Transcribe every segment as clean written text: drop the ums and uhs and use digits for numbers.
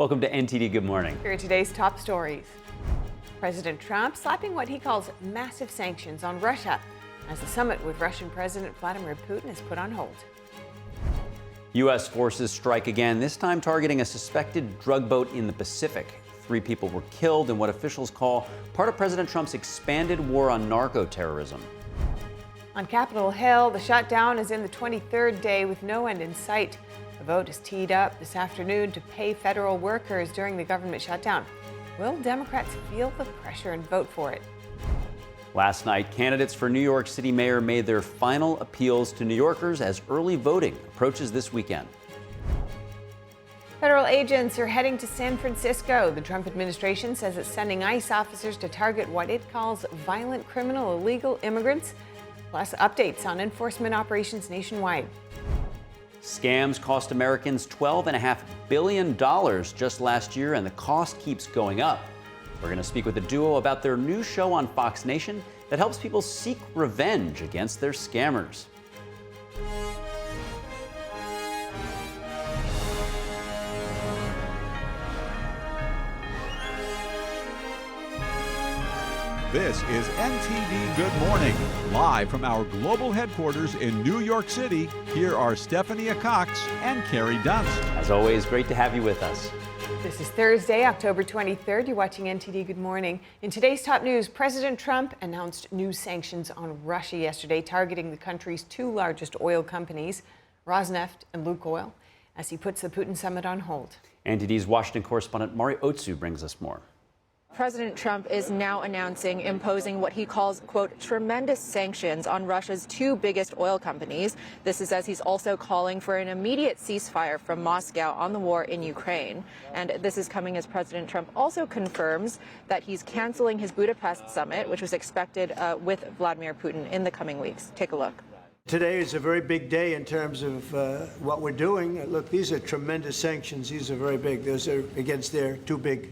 Welcome to NTD Good Morning. Here are today's top stories. President Trump slapping what he calls massive sanctions on Russia as the summit with Russian President Vladimir Putin is put on hold. U.S. forces strike again, this time targeting a suspected drug boat in the Pacific. 3 people were killed in what officials call part of President Trump's expanded war on narco-terrorism. On Capitol Hill, the shutdown is in the 23rd day with no end in sight. A vote is teed up this afternoon to pay federal workers during the government shutdown. Will Democrats feel the pressure and vote for it? Last night, candidates for New York City mayor made their final appeals to New Yorkers as early voting approaches this weekend. Federal agents are heading to San Francisco. The Trump administration says it's sending ICE officers to target what it calls violent criminal illegal immigrants, plus updates on enforcement operations nationwide. Scams cost Americans $12.5 billion just last year, and the cost keeps going up. We're going to speak with the duo about their new show on Fox Nation that helps people seek revenge against their scammers. This is NTD Good Morning, live from our global headquarters in New York City. Here are Stephanie Cox and Carrie Dunst. As always, great to have you with us. This is Thursday, October 23rd. You're watching NTD Good Morning. In today's top news, President Trump announced new sanctions on Russia yesterday, targeting the country's 2 largest oil companies, Rosneft and Lukoil, as he puts the Putin summit on hold. NTD's Washington correspondent Mari Otsu brings us more. President Trump is now announcing imposing what he calls, quote, tremendous sanctions on Russia's 2 biggest oil companies. This is as he's also calling for an immediate ceasefire from Moscow on the war in Ukraine. And this is coming as President Trump also confirms that he's canceling his Budapest summit, which was expected with Vladimir Putin in the coming weeks. Take a look. Today is a very big day in terms of what we're doing. Look, these are tremendous sanctions. These are very big. Those are against their 2 big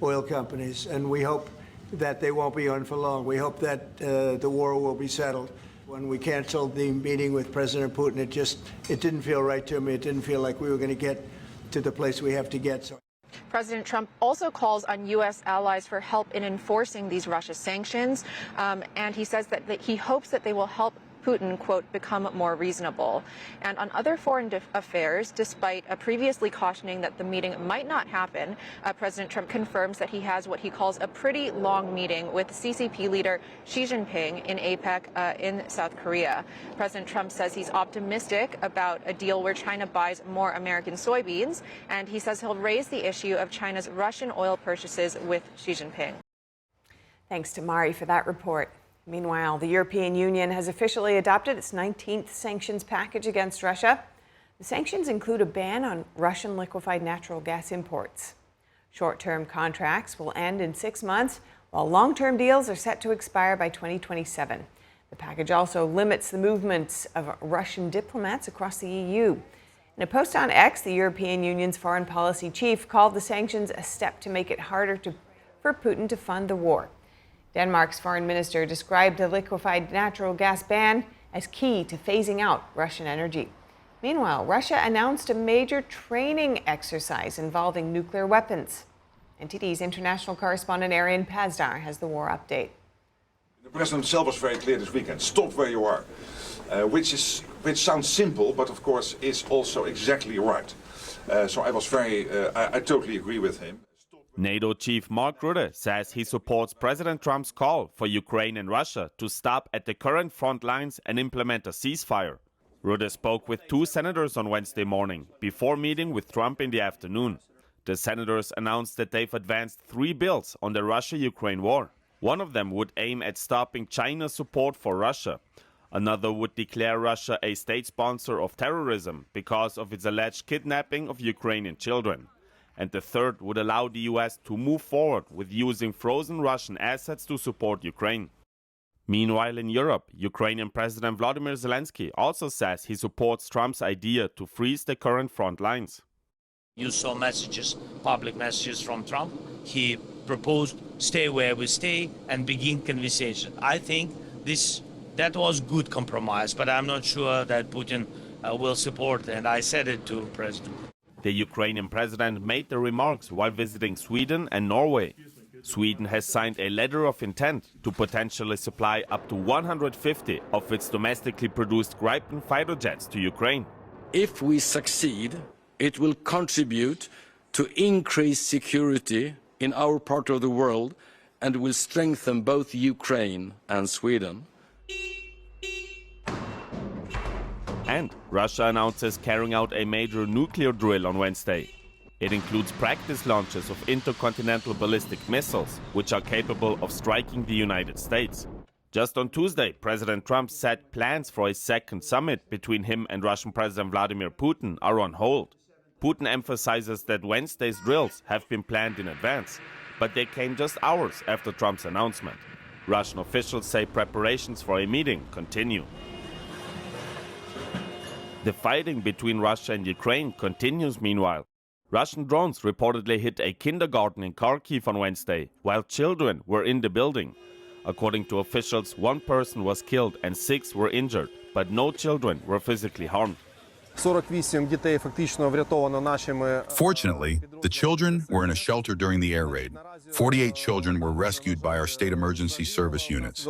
oil companies, and we hope that they won't be on for long. We hope that the war will be settled. When we canceled the meeting with President Putin, it didn't feel right to me. It didn't feel like we were going to get to the place we have to get. So President Trump also calls on U.S. allies for help in enforcing these Russia sanctions, and he says that he hopes that they will help Putin, quote, become more reasonable. And on other foreign affairs, despite previously cautioning that the meeting might not happen, President Trump confirms that he has what he calls a pretty long meeting with CCP leader Xi Jinping in APEC in South Korea. President Trump says he's optimistic about a deal where China buys more American soybeans, and he says he'll raise the issue of China's Russian oil purchases with Xi Jinping. Thanks to Mari for that report. Meanwhile, the European Union has officially adopted its 19th sanctions package against Russia. The sanctions include a ban on Russian liquefied natural gas imports. Short-term contracts will end in 6 months, while long-term deals are set to expire by 2027. The package also limits the movements of Russian diplomats across the EU. In a post on X, the European Union's foreign policy chief called the sanctions a step to make it harder for Putin to fund the war. Denmark's foreign minister described the liquefied natural gas ban as key to phasing out Russian energy. Meanwhile, Russia announced a major training exercise involving nuclear weapons. NTD's international correspondent Arian Pazdar has the war update. The president himself was very clear this weekend: stop where you are, which sounds simple, but of course is also exactly right. So I totally agree with him. NATO chief Mark Rhode says he supports President Trump's call for Ukraine and Russia to stop at the current front lines and implement a ceasefire. Rhode spoke with 2 senators on Wednesday morning before meeting with Trump in the afternoon. The senators announced that they've advanced 3 bills on the Russia-Ukraine war. One of them would aim at stopping China's support for Russia. Another would declare Russia a state sponsor of terrorism because of its alleged kidnapping of Ukrainian children. And the third would allow the U.S. to move forward with using frozen Russian assets to support Ukraine. Meanwhile, in Europe, Ukrainian President Volodymyr Zelensky also says he supports Trump's idea to freeze the current front lines. You saw messages, public messages from Trump. He proposed stay where we stay and begin conversation. I think that was good compromise, but I'm not sure that Putin will support it, and I said it to President. The Ukrainian president made the remarks while visiting Sweden and Norway. Sweden has signed a letter of intent to potentially supply up to 150 of its domestically produced Gripen fighter jets to Ukraine. If we succeed, it will contribute to increased security in our part of the world and will strengthen both Ukraine and Sweden. And Russia announces carrying out a major nuclear drill on Wednesday. It includes practice launches of intercontinental ballistic missiles, which are capable of striking the United States. Just on Tuesday, President Trump said plans for a second summit between him and Russian President Vladimir Putin are on hold. Putin emphasizes that Wednesday's drills have been planned in advance, but they came just hours after Trump's announcement. Russian officials say preparations for a meeting continue. The fighting between Russia and Ukraine continues meanwhile. Russian drones reportedly hit a kindergarten in Kharkiv on Wednesday, while children were in the building. According to officials, 1 person was killed and 6 were injured, but no children were physically harmed. Fortunately, the children were in a shelter during the air raid. 48 children were rescued by our state emergency service units.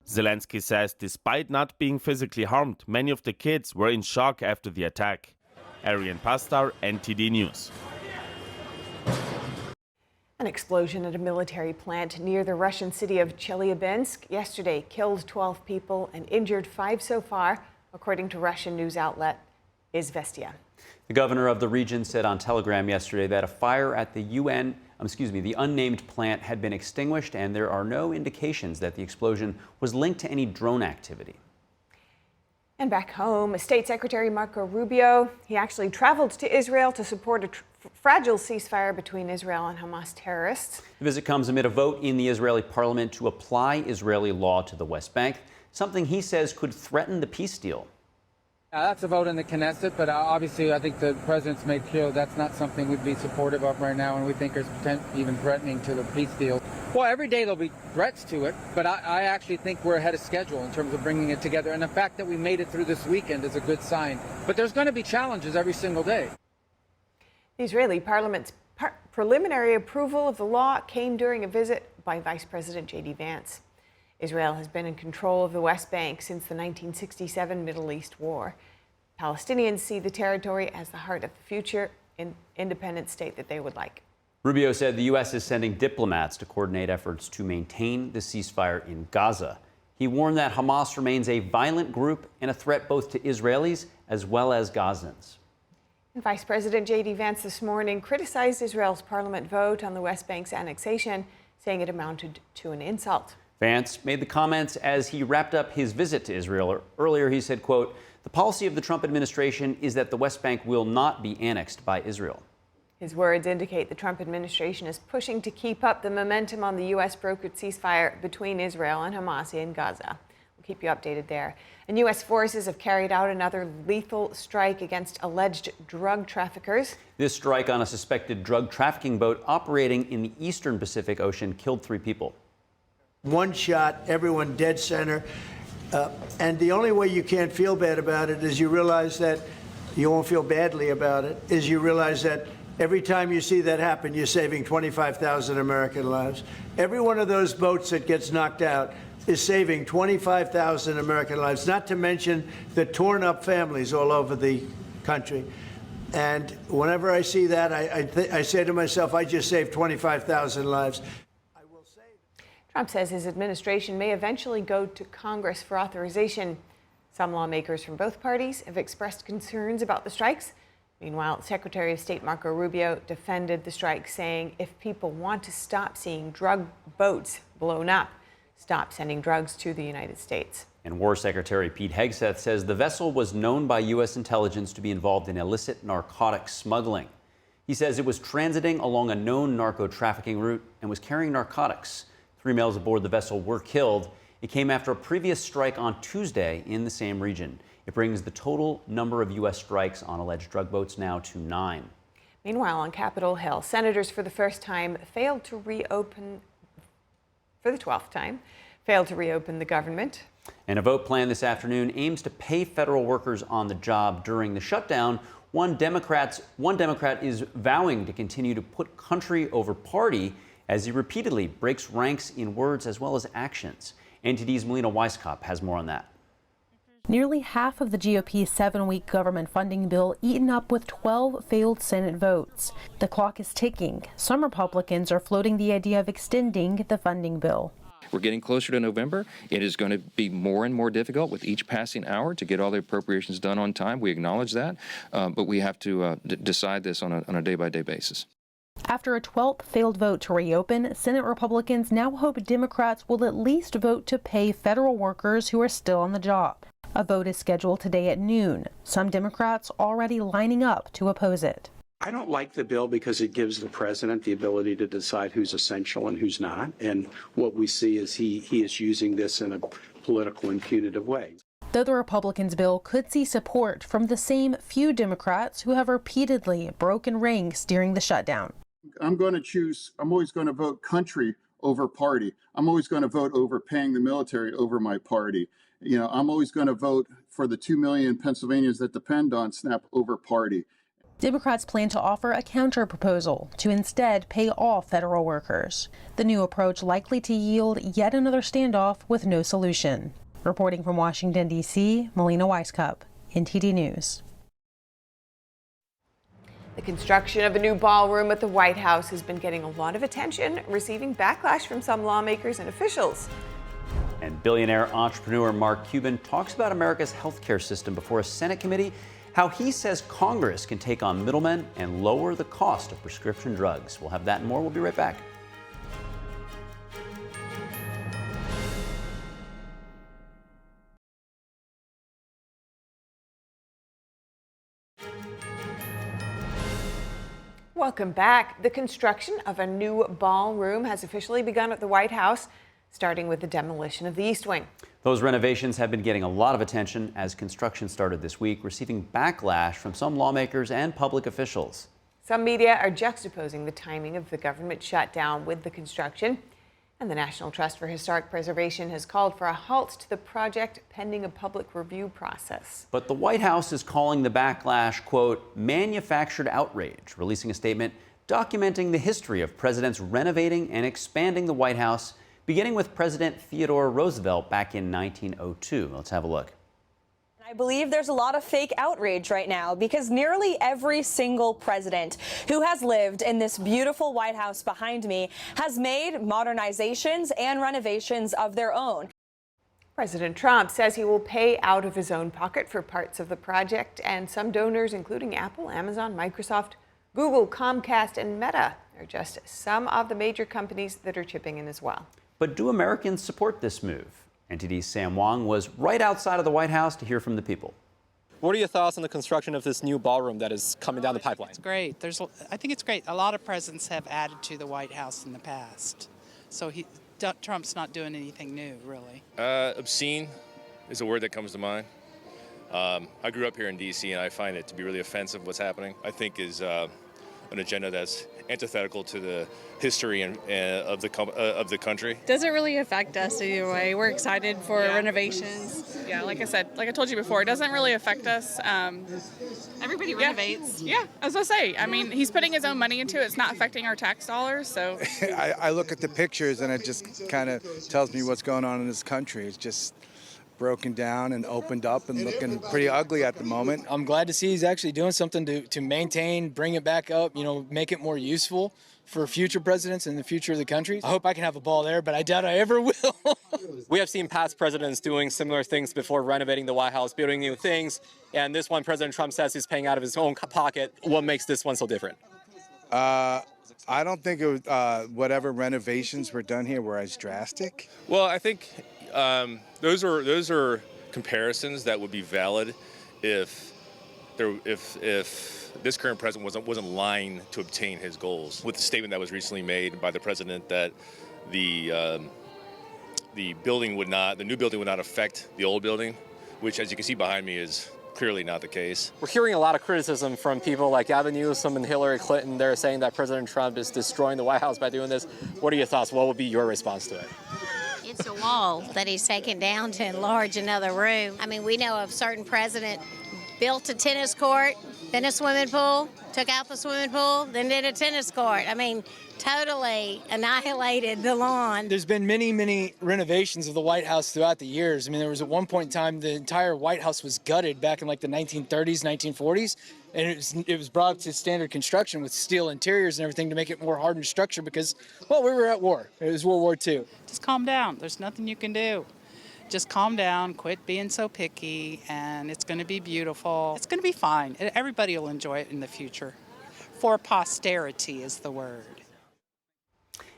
Zelensky says despite not being physically harmed, many of the kids were in shock after the attack. Arian Pastar, NTD News. An explosion at a military plant near the Russian city of Chelyabinsk yesterday killed 12 people and injured 5 so far, according to Russian news outlet Izvestia. The governor of the region said on Telegram yesterday that a fire at the the unnamed plant had been extinguished, and there are no indications that the explosion was linked to any drone activity. And back home, State Secretary Marco Rubio, he actually traveled to Israel to support a fragile ceasefire between Israel and Hamas terrorists. The visit comes amid a vote in the Israeli parliament to apply Israeli law to the West Bank, something he says could threaten the peace deal. That's a vote in the Knesset, but obviously I think the president's made clear that's not something we'd be supportive of right now, and we think is even threatening to the peace deal. Well, every day there'll be threats to it, but I actually think we're ahead of schedule in terms of bringing it together, and the fact that we made it through this weekend is a good sign. But there's going to be challenges every single day. The Israeli parliament's preliminary approval of the law came during a visit by Vice President J.D. Vance. Israel has been in control of the West Bank since the 1967 Middle East War. Palestinians see the territory as the heart of the future independent state that they would like. Rubio said the U.S. is sending diplomats to coordinate efforts to maintain the ceasefire in Gaza. He warned that Hamas remains a violent group and a threat both to Israelis as well as Gazans. And Vice President J.D. Vance this morning criticized Israel's parliament vote on the West Bank's annexation, saying it amounted to an insult. Vance made the comments as he wrapped up his visit to Israel. Earlier, he said, quote, "The policy of the Trump administration is that the West Bank will not be annexed by Israel." His words indicate the Trump administration is pushing to keep up the momentum on the U.S.-brokered ceasefire between Israel and Hamas in Gaza. We'll keep you updated there. And U.S. forces have carried out another lethal strike against alleged drug traffickers. This strike on a suspected drug trafficking boat operating in the eastern Pacific Ocean killed 3 people. One shot, everyone dead center. And the only way you can't feel bad about it is you realize that you won't feel badly about it, is you realize that every time you see that happen, you're saving 25,000 American lives. Every one of those boats that gets knocked out is saving 25,000 American lives, not to mention the torn up families all over the country. And whenever I see that, I say to myself, I just saved 25,000 lives. Trump says his administration may eventually go to Congress for authorization. Some lawmakers from both parties have expressed concerns about the strikes. Meanwhile, Secretary of State Marco Rubio defended the strike, saying if people want to stop seeing drug boats blown up, stop sending drugs to the United States. And War Secretary Pete Hegseth says the vessel was known by U.S. intelligence to be involved in illicit narcotics smuggling. He says it was transiting along a known narco-trafficking route and was carrying narcotics. 3 males aboard the vessel were killed. It came after a previous strike on Tuesday in the same region. It brings the total number of U.S. strikes on alleged drug boats now to 9. Meanwhile, on Capitol Hill, senators for the first time failed to reopen, for the 12th time, failed to reopen the government. And a vote planned this afternoon aims to pay federal workers on the job during the shutdown. One Democrat is vowing to continue to put country over party as he repeatedly breaks ranks in words as well as actions. NTD's Melina Weisskopf has more on that. Nearly half of the GOP's 7-week government funding bill eaten up with 12 failed Senate votes. The clock is ticking. Some Republicans are floating the idea of extending the funding bill. We're getting closer to November. It is going to be more and more difficult with each passing hour to get all the appropriations done on time. We acknowledge that, but we have to decide this on a day-by-day basis. After a 12th failed vote to reopen, Senate Republicans now hope Democrats will at least vote to pay federal workers who are still on the job. A vote is scheduled today at noon. Some Democrats already lining up to oppose it. I don't like the bill because it gives the president the ability to decide who's essential and who's not. And what we see is he is using this in a political and punitive way. Though the Republicans' bill could see support from the same few Democrats who have repeatedly broken ranks during the shutdown. I'm always going to vote country over party. I'm always going to vote over paying the military over my party. You know, I'm always going to vote for the 2 million Pennsylvanians that depend on SNAP over party. Democrats plan to offer a counterproposal to instead pay all federal workers. The new approach likely to yield yet another standoff with no solution. Reporting from Washington, D.C., Melina Weisskopf, NTD News. The construction of a new ballroom at the White House has been getting a lot of attention, receiving backlash from some lawmakers and officials. And billionaire entrepreneur Mark Cuban talks about America's healthcare system before a Senate committee, how he says Congress can take on middlemen and lower the cost of prescription drugs. We'll have that and more. We'll be right back. Welcome back. The construction of a new ballroom has officially begun at the White House, starting with the demolition of the East Wing. Those renovations have been getting a lot of attention as construction started this week, receiving backlash from some lawmakers and public officials. Some media are juxtaposing the timing of the government shutdown with the construction, and the National Trust for Historic Preservation has called for a halt to the project pending a public review process. But the White House is calling the backlash, quote, manufactured outrage, releasing a statement documenting the history of presidents renovating and expanding the White House, beginning with President Theodore Roosevelt back in 1902. Let's have a look. I believe there's a lot of fake outrage right now because nearly every single president who has lived in this beautiful White House behind me has made modernizations and renovations of their own. President Trump says he will pay out of his own pocket for parts of the project, and some donors, including Apple, Amazon, Microsoft, Google, Comcast, and Meta, are just some of the major companies that are chipping in as well. But do Americans support this move? NTD's Sam Wong was right outside of the White House to hear from the people. What are your thoughts on the construction of this new ballroom that is coming down the pipeline? It's great. I think it's great. A lot of presidents have added to the White House in the past. So Trump's not doing anything new, really. Obscene is a word that comes to mind. I grew up here in D.C. and I find it to be really offensive what's happening. I think is an agenda that's antithetical to the history and of the country. Doesn't really affect us either way. We're excited for renovations. Yeah, like I said, like I told you before, it doesn't really affect us. Everybody renovates. Yeah, I was gonna say. I mean, he's putting his own money into it. It's not affecting our tax dollars, so. I look at the pictures and it just kind of tells me what's going on in this country. It's just broken down and opened up and looking pretty ugly at the moment. I'm glad to see he's actually doing something to maintain, bring it back up, make it more useful for future presidents and the future of the country. I hope I can have a ball there, but I doubt I ever will. We have seen past presidents doing similar things before, renovating the White House, building new things, and this one President Trump says he's paying out of his own pocket. What makes this one so different? I don't think it was, whatever renovations were done here were as drastic. Well, I think those are comparisons that would be valid if this current president wasn't lying to obtain his goals. With the statement that was recently made by the president that the new building would not affect the old building, which, as you can see behind me, is clearly not the case. We're hearing a lot of criticism from people like Gavin Newsom and Hillary Clinton. They're saying that President Trump is destroying the White House by doing this. What are your thoughts? What would be your response to it? It's a wall that he's taken down to enlarge another room. I mean, we know of certain president built a tennis court, then a swimming pool, took out the swimming pool, then did a tennis court. I mean, totally annihilated the lawn. There's been many renovations of the White House throughout the years. I mean, there was at one point in time the entire White House was gutted back in like the 1930s, 1940s, and it was brought up to standard construction with steel interiors and everything to make it more hardened structure because, well, we were at war. It was World War II. Just calm down. There's nothing you can do. Just calm down, quit being so picky, and it's going to be beautiful. It's going to be fine. Everybody will enjoy it in the future. For posterity is the word.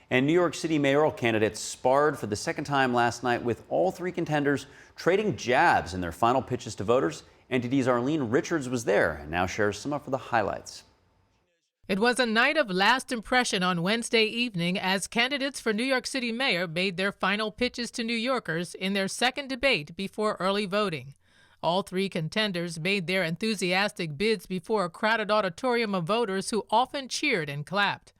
And New York City mayoral candidates sparred for the second time last night with all three contenders trading jabs in their final pitches to voters. NTD's Arlene Richards was there and now shares some of the highlights. It was a night of last impression on Wednesday evening as candidates for New York City mayor made their final pitches to New Yorkers in their second debate before early voting. All three contenders made their enthusiastic bids before a crowded auditorium of voters who often cheered and clapped.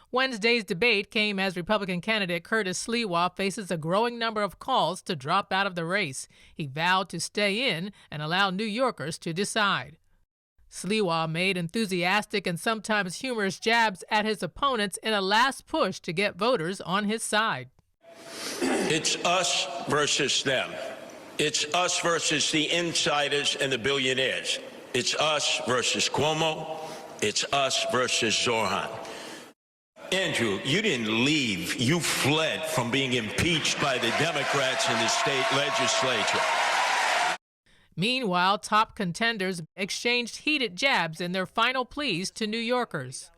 Wednesday's debate came as Republican candidate Curtis Sliwa faces a growing number of calls to drop out of the race. He vowed to stay in and allow New Yorkers to decide. Sliwa made enthusiastic and sometimes humorous jabs at his opponents in a last push to get voters on his side. It's us versus them. It's us versus the insiders and the billionaires. It's us versus Cuomo. It's us versus Zorhan. Andrew, you didn't leave. You fled from being impeached by the Democrats in the state legislature. Meanwhile, top contenders exchanged heated jabs in their final pleas to New Yorkers.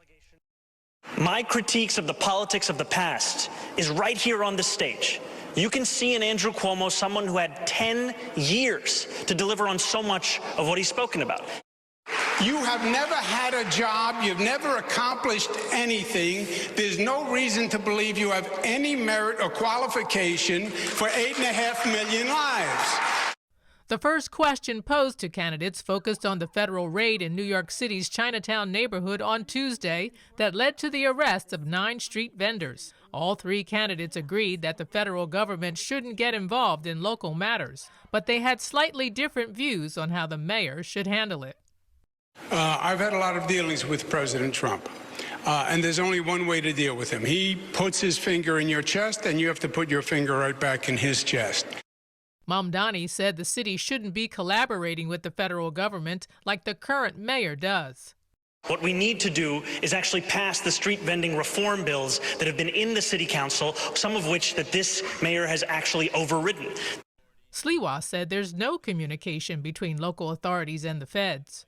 My critiques of the politics of the past is right here on this stage. You can see in Andrew Cuomo someone who had 10 years to deliver on so much of what he's spoken about. You have never had a job. You've never accomplished anything. There's no reason to believe you have any merit or qualification for 8.5 million lives. The first question posed to candidates focused on the federal raid in New York City's Chinatown neighborhood on Tuesday that led to the arrest of 9 street vendors. All three candidates agreed that the federal government shouldn't get involved in local matters, but they had slightly different views on how the mayor should handle it. I've had a lot of dealings with President Trump, and there's only one way to deal with him. He puts his finger in your chest, and you have to put your finger right back in his chest. Mamdani said the city shouldn't be collaborating with the federal government like the current mayor does. What we need to do is actually pass the street vending reform bills that have been in the city council, some of which that this mayor has actually overridden. Sliwa said there's no communication between local authorities and the feds.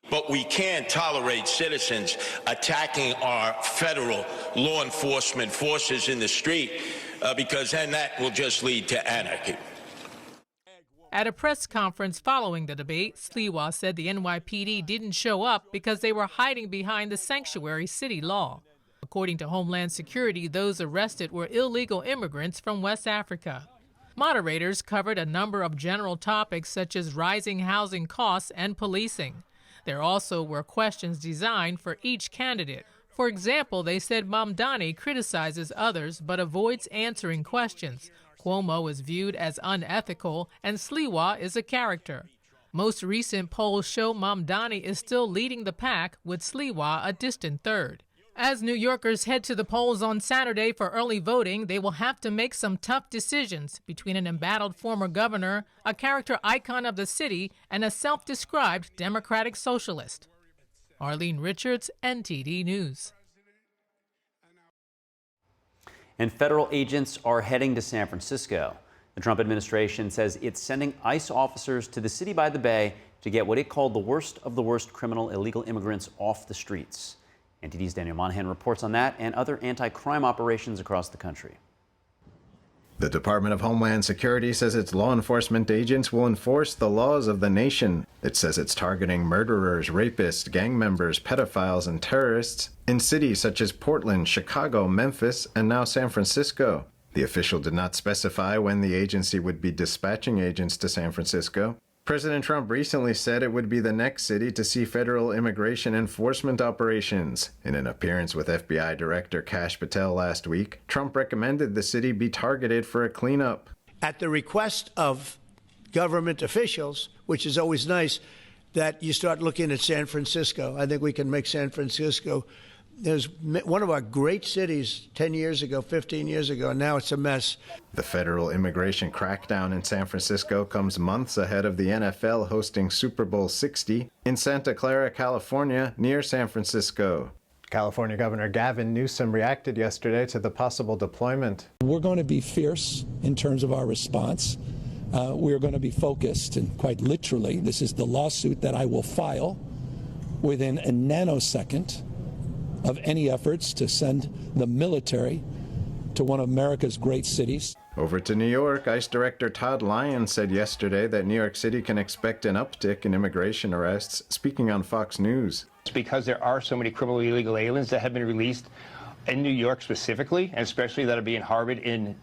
But we can't tolerate citizens attacking our federal law enforcement forces in the street because then that will just lead to anarchy. At a press conference following the debate, Sliwa said the NYPD didn't show up because they were hiding behind the sanctuary city law. According to Homeland Security, those arrested were illegal immigrants from West Africa. Moderators covered a number of general topics such as rising housing costs and policing. There also were questions designed for each candidate. For example, they said Mamdani criticizes others but avoids answering questions. Cuomo is viewed as unethical, and Sliwa is a character. Most recent polls show Mamdani is still leading the pack, with Sliwa a distant third. As New Yorkers head to the polls on Saturday for early voting, they will have to make some tough decisions between an embattled former governor, a character icon of the city, and a self-described democratic socialist. Arlene Richards, NTD News. And federal agents are heading to San Francisco. The Trump administration says it's sending ICE officers to the city by the bay to get what it called the worst of the worst criminal illegal immigrants off the streets. NTD's Daniel Monahan reports on that and other anti-crime operations across the country. The Department of Homeland Security says its law enforcement agents will enforce the laws of the nation. It says it's targeting murderers, rapists, gang members, pedophiles, and terrorists in cities such as Portland, Chicago, Memphis, and now San Francisco. The official did not specify when the agency would be dispatching agents to San Francisco. President Trump recently said it would be the next city to see federal immigration enforcement operations. In an appearance with FBI Director Kash Patel last week, Trump recommended the city be targeted for a cleanup. At the request of government officials, which is always nice, that you start looking at San Francisco. I think we can make San Francisco, there's one of our great cities 10 years ago, 15 years ago, and now it's a mess. The federal immigration crackdown in San Francisco comes months ahead of the NFL hosting Super Bowl 60 in Santa Clara, California, near San Francisco. California Governor Gavin Newsom reacted yesterday to the possible deployment. We're going to be fierce in terms of our response. We're going to be focused, and quite literally, this is the lawsuit that I will file within a nanosecond of any efforts to send the military to one of America's great cities. Over to New York, ICE Director Todd Lyons said yesterday that New York City can expect an uptick in immigration arrests, speaking on Fox News. It's because there are so many criminally illegal aliens that have been released in New York specifically, and especially that are being harbored in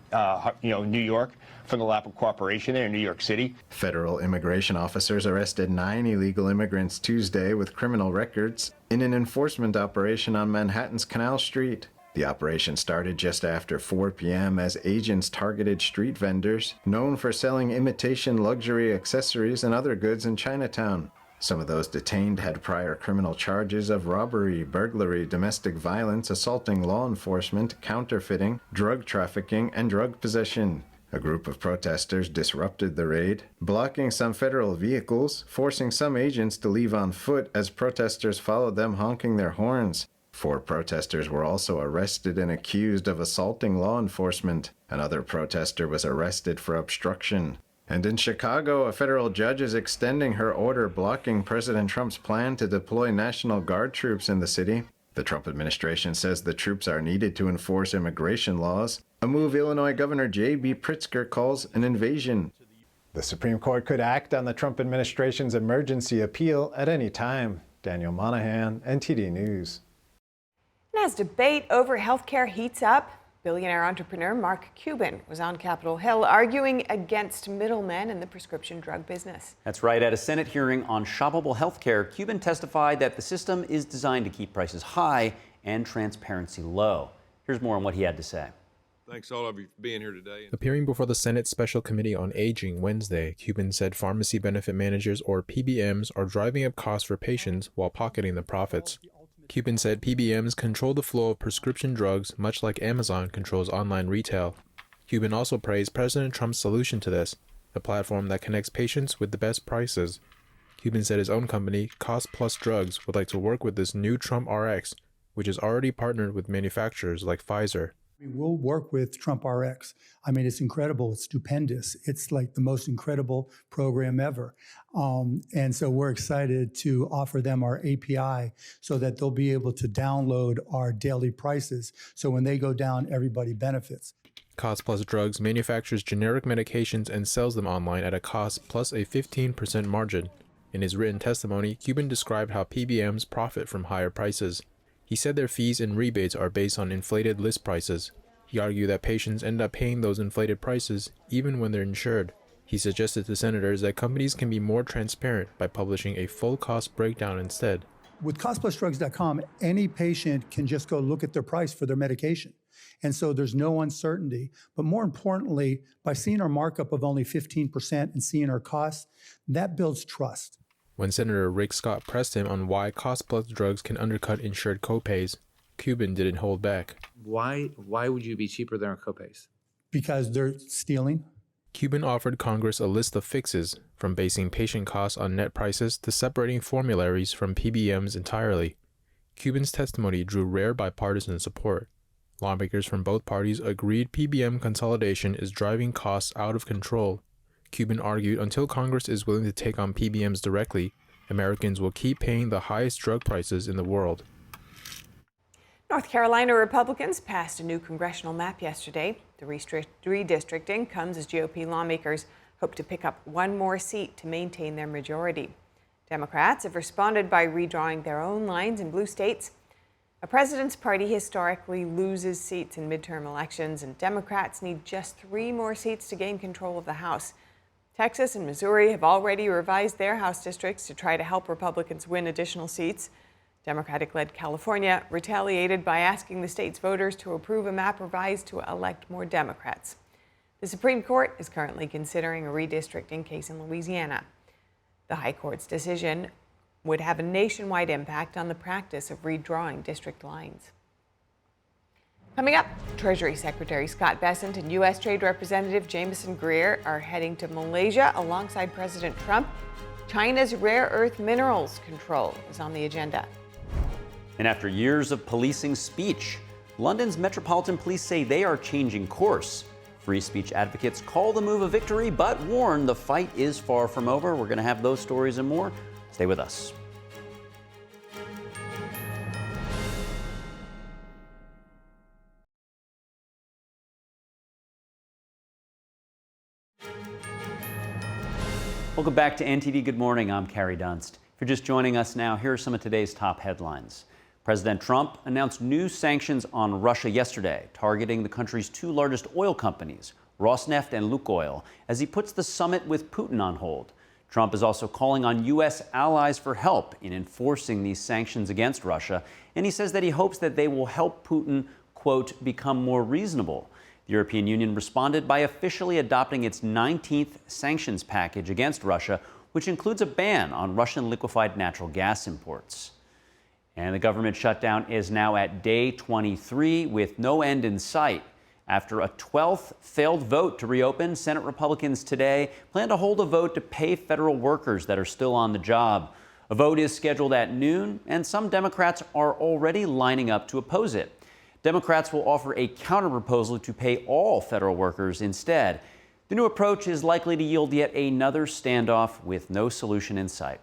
New York from the lack of cooperation there in New York City. Federal immigration officers arrested 9 illegal immigrants Tuesday with criminal records in an enforcement operation on Manhattan's Canal Street. The operation started just after 4 p.m. as agents targeted street vendors known for selling imitation luxury accessories and other goods in Chinatown. Some of those detained had prior criminal charges of robbery, burglary, domestic violence, assaulting law enforcement, counterfeiting, drug trafficking, and drug possession. A group of protesters disrupted the raid, blocking some federal vehicles, forcing some agents to leave on foot as protesters followed them honking their horns. 4 protesters were also arrested and accused of assaulting law enforcement. Another protester was arrested for obstruction. And in Chicago, a federal judge is extending her order blocking President Trump's plan to deploy National Guard troops in the city. The Trump administration says the troops are needed to enforce immigration laws, a move Illinois Governor J.B. Pritzker calls an invasion. The Supreme Court could act on the Trump administration's emergency appeal at any time. Daniel Monahan, NTD News. And as debate over health care heats up, billionaire entrepreneur Mark Cuban was on Capitol Hill arguing against middlemen in the prescription drug business. That's right. At a Senate hearing on shoppable health care, Cuban testified that the system is designed to keep prices high and transparency low. Here's more on what he had to say. Thanks all of you for being here today. Appearing before the Senate Special Committee on Aging Wednesday, Cuban said pharmacy benefit managers, or PBMs, are driving up costs for patients while pocketing the profits. Cuban said PBMs control the flow of prescription drugs, much like Amazon controls online retail. Cuban also praised President Trump's solution to this, a platform that connects patients with the best prices. Cuban said his own company, Cost Plus Drugs, would like to work with this new Trump RX, which is already partnered with manufacturers like Pfizer. We'll work with Trump RX. I mean, it's incredible. It's stupendous. It's like the most incredible program ever. And so we're excited to offer them our API so that they'll be able to download our daily prices. So when they go down, everybody benefits. Cost Plus Drugs manufactures generic medications and sells them online at a cost plus a 15% margin. In his written testimony, Cuban described how PBMs profit from higher prices. He said their fees and rebates are based on inflated list prices. He argued that patients end up paying those inflated prices even when they're insured. He suggested to senators that companies can be more transparent by publishing a full cost breakdown instead. With costplusdrugs.com, any patient can just go look at their price for their medication. And so there's no uncertainty. But more importantly, by seeing our markup of only 15% and seeing our costs, that builds trust. When Senator Rick Scott pressed him on why Cost Plus Drugs can undercut insured copays, Cuban didn't hold back. Why would you be cheaper than our copays? Because they're stealing. Cuban offered Congress a list of fixes, from basing patient costs on net prices to separating formularies from PBMs entirely. Cuban's testimony drew rare bipartisan support. Lawmakers from both parties agreed PBM consolidation is driving costs out of control. Cuban argued until Congress is willing to take on PBMs directly, Americans will keep paying the highest drug prices in the world. North Carolina Republicans passed a new congressional map yesterday. The redistricting comes as GOP lawmakers hope to pick up one more seat to maintain their majority. Democrats have responded by redrawing their own lines in blue states. A president's party historically loses seats in midterm elections, and Democrats need just 3 more seats to gain control of the House. Texas and Missouri have already revised their House districts to try to help Republicans win additional seats. Democratic-led California retaliated by asking the state's voters to approve a map revised to elect more Democrats. The Supreme Court is currently considering a redistricting case in Louisiana. The High Court's decision would have a nationwide impact on the practice of redrawing district lines. Coming up, Treasury Secretary Scott Bessent and U.S. Trade Representative Jamieson Greer are heading to Malaysia alongside President Trump. China's rare earth minerals control is on the agenda. And after years of policing speech, London's Metropolitan Police say they are changing course. Free speech advocates call the move a victory, but warn the fight is far from over. We're going to have those stories and more. Stay with us. Welcome back to NTD Good Morning. I'm Carrie Dunst. If you're just joining us now, here are some of today's top headlines. President Trump announced new sanctions on Russia yesterday, targeting the country's two largest oil companies, Rosneft and Lukoil, as he puts the summit with Putin on hold. Trump is also calling on U.S. allies for help in enforcing these sanctions against Russia, and he says that he hopes that they will help Putin, quote, become more reasonable. The European Union responded by officially adopting its 19th sanctions package against Russia, which includes a ban on Russian liquefied natural gas imports. And the government shutdown is now at day 23 with no end in sight. After a 12th failed vote to reopen, Senate Republicans today plan to hold a vote to pay federal workers that are still on the job. A vote is scheduled at noon, and some Democrats are already lining up to oppose it. Democrats will offer a counterproposal to pay all federal workers instead. The new approach is likely to yield yet another standoff with no solution in sight.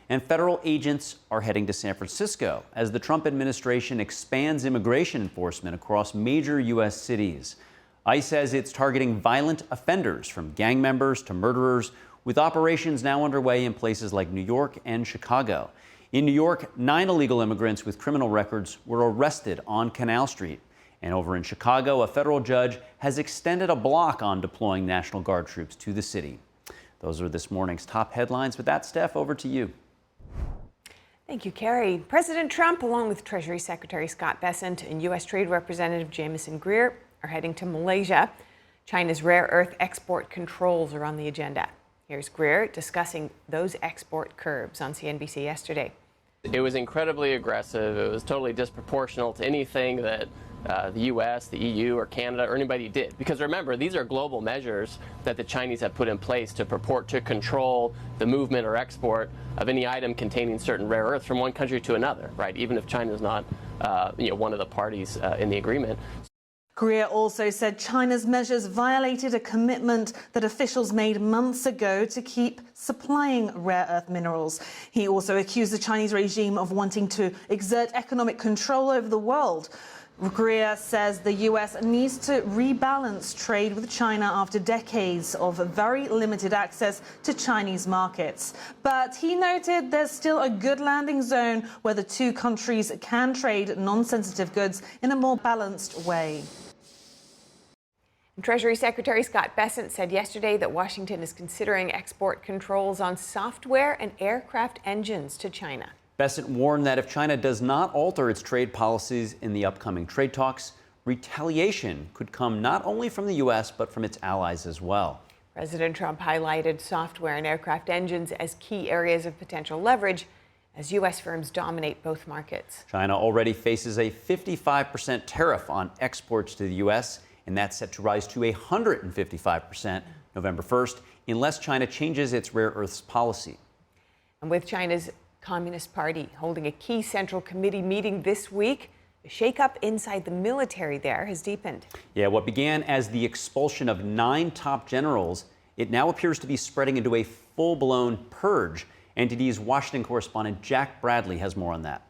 And federal agents are heading to San Francisco as the Trump administration expands immigration enforcement across major U.S. cities. ICE says it's targeting violent offenders, from gang members to murderers, with operations now underway in places like New York and Chicago. In New York, 9 illegal immigrants with criminal records were arrested on Canal Street. And over in Chicago, a federal judge has extended a block on deploying National Guard troops to the city. Those are this morning's top headlines. With that, Steph, over to you. Thank you, Carrie. President Trump, along with Treasury Secretary Scott Bessent and U.S. Trade Representative Jamieson Greer, are heading to Malaysia. China's rare earth export controls are on the agenda. Here's Greer discussing those export curbs on CNBC yesterday. It was incredibly aggressive. It was totally disproportional to anything that the U.S., the EU, or Canada, or anybody did. Because remember, these are global measures that the Chinese have put in place to purport to control the movement or export of any item containing certain rare earths from one country to another, right? Even if China is not, one of the parties in the agreement. Greer also said China's measures violated a commitment that officials made months ago to keep supplying rare earth minerals. He also accused the Chinese regime of wanting to exert economic control over the world. Greer says the U.S. needs to rebalance trade with China after decades of very limited access to Chinese markets. But he noted there's still a good landing zone where the two countries can trade non-sensitive goods in a more balanced way. Treasury Secretary Scott Bessent said yesterday that Washington is considering export controls on software and aircraft engines to China. Bessent warned that if China does not alter its trade policies in the upcoming trade talks, retaliation could come not only from the U.S., but from its allies as well. President Trump highlighted software and aircraft engines as key areas of potential leverage as U.S. firms dominate both markets. China already faces a 55% tariff on exports to the U.S., and that's set to rise to 155% November 1st, unless China changes its rare earths policy. And with China's Communist Party holding a key Central Committee meeting this week, the shakeup inside the military there has deepened. Yeah, what began as the expulsion of 9 top generals, it now appears to be spreading into a full-blown purge. NTD's Washington correspondent Jack Bradley has more on that.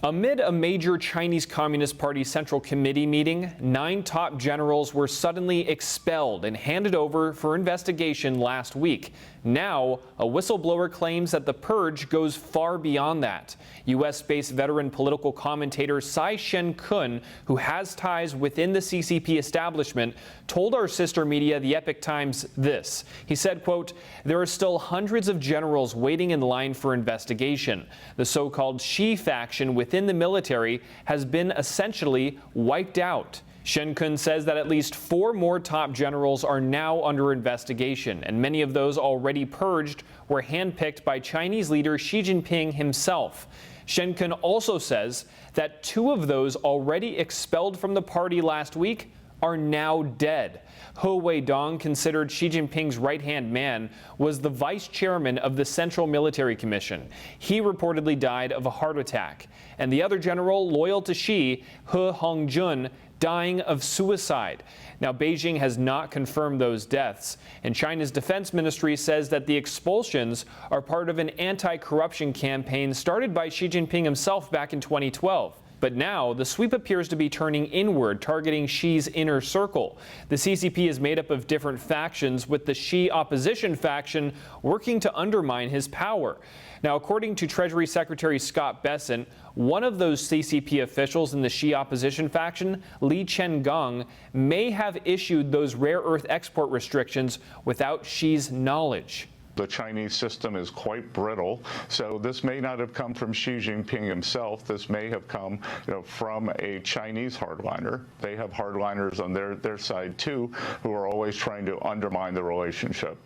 Amid a major Chinese Communist Party Central Committee meeting, 9 top generals were suddenly expelled and handed over for investigation last week. Now, a whistleblower claims that the purge goes far beyond that. U.S.-based veteran political commentator Tsai Shen-kun, who has ties within the CCP establishment, told our sister media, the Epoch Times, this. He said, quote, "There are still hundreds of generals waiting in line for investigation. The so-called Xi faction within the military has been essentially wiped out." Shen-kun says that at least 4 more top generals are now under investigation, and many of those already purged were handpicked by Chinese leader Xi Jinping himself. Shen-kun also says that 2 of those already expelled from the party last week are now dead. He Weidong, considered Xi Jinping's right-hand man, was the vice chairman of the Central Military Commission. He reportedly died of a heart attack. And the other general loyal to Xi, He Hongjun, dying of suicide. Now, Beijing has not confirmed those deaths, and China's defense ministry says that the expulsions are part of an anti-corruption campaign started by Xi Jinping himself back in 2012. But now, the sweep appears to be turning inward, targeting Xi's inner circle. The CCP is made up of different factions, with the Xi opposition faction working to undermine his power. Now, according to Treasury Secretary Scott Bessent, one of those CCP officials in the Xi opposition faction, Li Chengong, may have issued those rare earth export restrictions without Xi's knowledge. The Chinese system is quite brittle, so this may not have come from Xi Jinping himself. This may have come, from a Chinese hardliner. They have hardliners on their side too, who are always trying to undermine the relationship.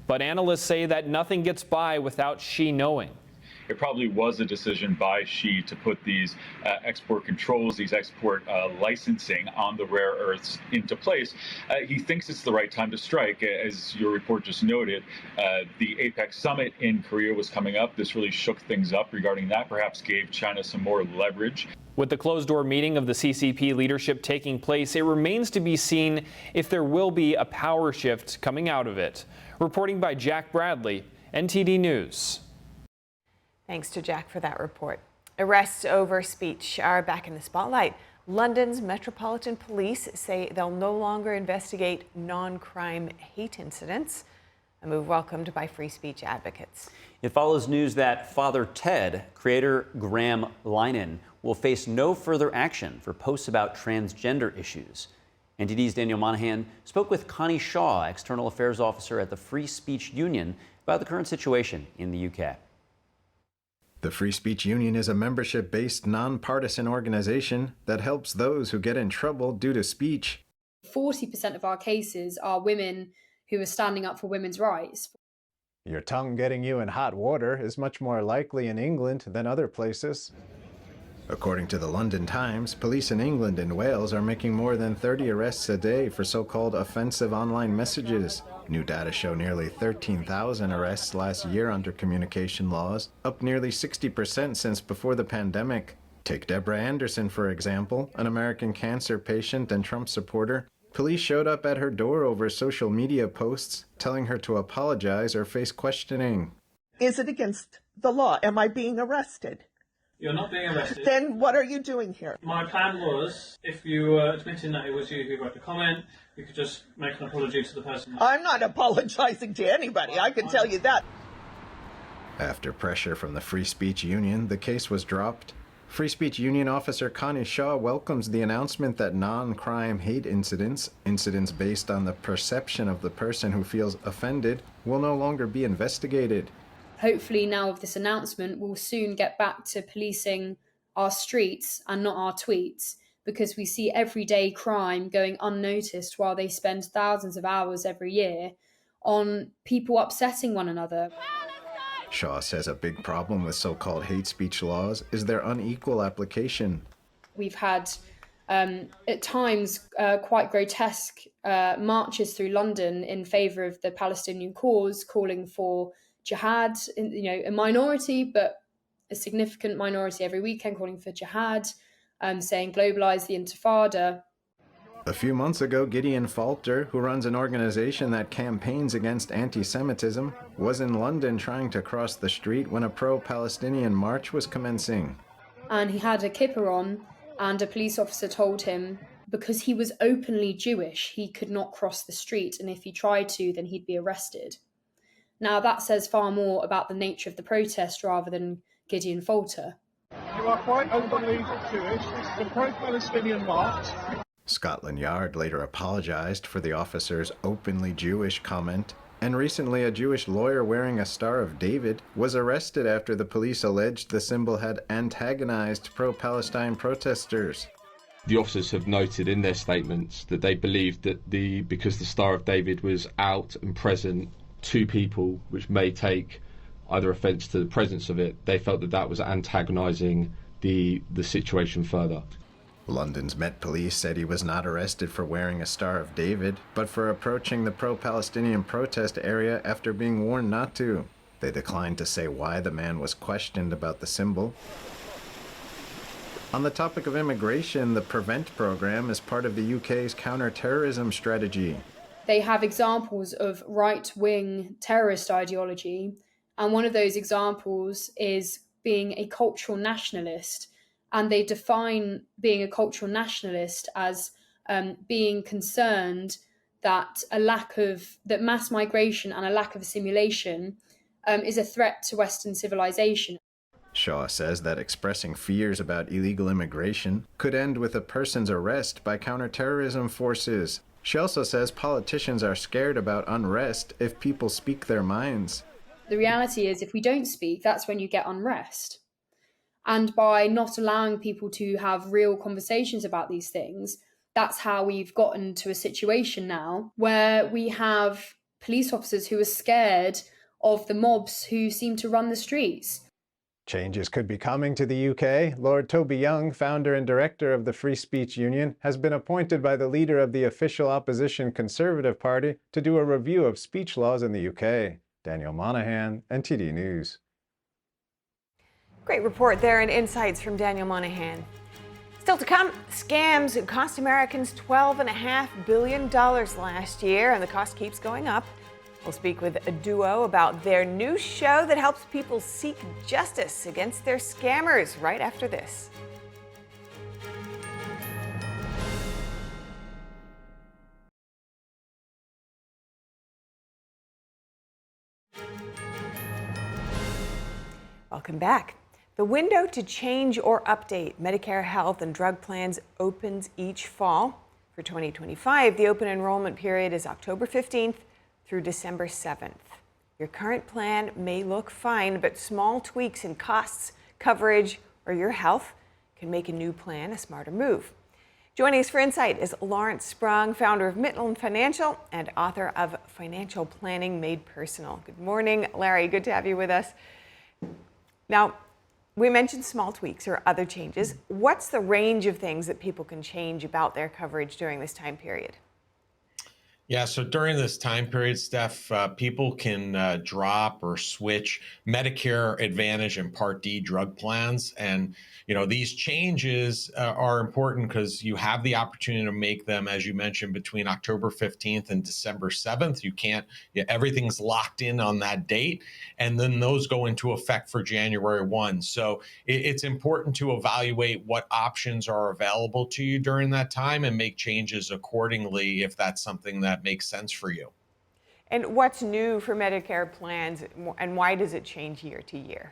But analysts say that nothing gets by without Xi knowing. It probably was a decision by Xi to put these export controls, these export licensing on the rare earths into place. He thinks it's the right time to strike. As your report just noted, the APEC summit in Korea was coming up. This really shook things up regarding that, perhaps gave China some more leverage. With the closed-door meeting of the CCP leadership taking place, it remains to be seen if there will be a power shift coming out of it. Reporting by Jack Bradley, NTD News. Thanks to Jack for that report. Arrests over speech are back in the spotlight. London's Metropolitan Police say they'll no longer investigate non-crime hate incidents, a move welcomed by free speech advocates. It follows news that Father Ted, creator Graham Linehan, will face no further action for posts about transgender issues. NTD's Daniel Monahan spoke with Connie Shaw, External Affairs Officer at the Free Speech Union, about the current situation in the UK. The Free Speech Union is a membership-based, nonpartisan organization that helps those who get in trouble due to speech. 40% of our cases are women who are standing up for women's rights. Your tongue getting you in hot water is much more likely in England than other places. According to the London Times, police in England and Wales are making more than 30 arrests a day for so-called offensive online messages. New data show nearly 13,000 arrests last year under communication laws, up nearly 60% since before the pandemic. Take Deborah Anderson, for example, an American cancer patient and Trump supporter. Police showed up at her door over social media posts, telling her to apologize or face questioning. Is it against the law? Am I being arrested? You're not being arrested. Then what are you doing here? My plan was, if you were admitting that it was you who wrote the comment, you could just make an apology to the person. I'm not apologizing to anybody, I can tell you that. After pressure from the Free Speech Union, the case was dropped. Free Speech Union officer Connie Shaw welcomes the announcement that non-crime hate incidents based on the perception of the person who feels offended, will no longer be investigated. Hopefully now with this announcement, we'll soon get back to policing our streets and not our tweets, because we see everyday crime going unnoticed while they spend thousands of hours every year on people upsetting one another. Shaw says a big problem with so-called hate speech laws is their unequal application. We've had, at times, quite grotesque marches through London in favour of the Palestinian cause, calling for jihad, a minority, but a significant minority every weekend calling for jihad, saying globalise the intifada. A few months ago, Gideon Falter, who runs an organization that campaigns against anti-Semitism, was in London trying to cross the street when a pro-Palestinian march was commencing. and he had a kippah on, and a police officer told him because he was openly Jewish, he could not cross the street, and if he tried to, then he'd be arrested. Now, that says far more about the nature of the protest rather than Gideon Falter. You are quite openly Jewish. This is a pro-Palestinian march. Scotland Yard later apologized for the officer's openly Jewish comment, and recently a Jewish lawyer wearing a Star of David was arrested after the police alleged the symbol had antagonized pro-Palestine protesters. The officers have noted in their statements that they believed that because the Star of David was out and present to people which may take either offence to the presence of it, they felt that that was antagonising the situation further. London's Met Police said he was not arrested for wearing a Star of David, but for approaching the pro-Palestinian protest area after being warned not to. They declined to say why the man was questioned about the symbol. On the topic of immigration, the PREVENT program is part of the UK's counter-terrorism strategy. They have examples of right-wing terrorist ideology, and one of those examples is being a cultural nationalist. And they define being a cultural nationalist as being concerned that that mass migration and a lack of assimilation is a threat to Western civilization. Shaw says that expressing fears about illegal immigration could end with a person's arrest by counterterrorism forces. She also says politicians are scared about unrest if people speak their minds. The reality is, if we don't speak, that's when you get unrest. And by not allowing people to have real conversations about these things, that's how we've gotten to a situation now where we have police officers who are scared of the mobs who seem to run the streets. Changes could be coming to the UK. Lord Toby Young, founder and director of the Free Speech Union, has been appointed by the leader of the official opposition Conservative Party to do a review of speech laws in the UK. Daniel Monahan, NTD News. Great report there and insights from Daniel Monahan. Still to come, scams cost Americans $12.5 billion last year, and the cost keeps going up. We'll speak with a duo about their new show that helps people seek justice against their scammers right after this. Welcome back. The window to change or update Medicare health and drug plans opens each fall. For 2025, the open enrollment period is October 15th through December 7th. Your current plan may look fine, but small tweaks in costs, coverage, or your health can make a new plan a smarter move. Joining us for insight is Lawrence Sprung, founder of Midland Financial and author of Financial Planning Made Personal. Good morning, Larry. Good to have you with us. Now, we mentioned small tweaks or other changes. What's the range of things that people can change about their coverage during this time period? Yeah, so during this time period, Steph, people can drop or switch Medicare Advantage and Part D drug plans. And, you know, these changes are important because you have the opportunity to make them, as you mentioned, between October 15th and December 7th. You can't, everything's locked in on that date. And then those go into effect for January 1. So it's important to evaluate what options are available to you during that time and make changes accordingly if that's something that makes sense for you. And what's new for Medicare plans, and why does it change year to year?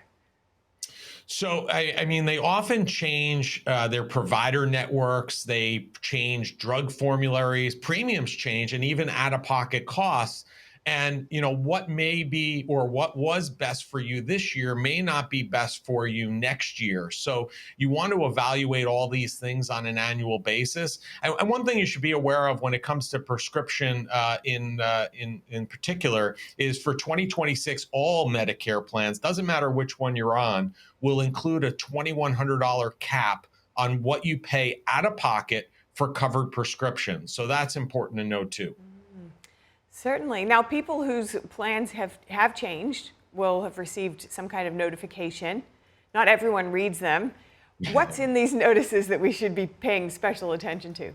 So, I mean, they often change their provider networks, they change drug formularies, premiums change, and even out-of-pocket costs. And, you know, what may be or what was best for you this year may not be best for you next year. So you want to evaluate all these things on an annual basis. And one thing you should be aware of when it comes to prescription in particular is for 2026, all Medicare plans, doesn't matter which one you're on, will include a $2,100 cap on what you pay out of pocket for covered prescriptions. So that's important to know too. Certainly. Now, people whose plans have changed will have received some kind of notification. Not everyone reads them. What's in these notices that we should be paying special attention to?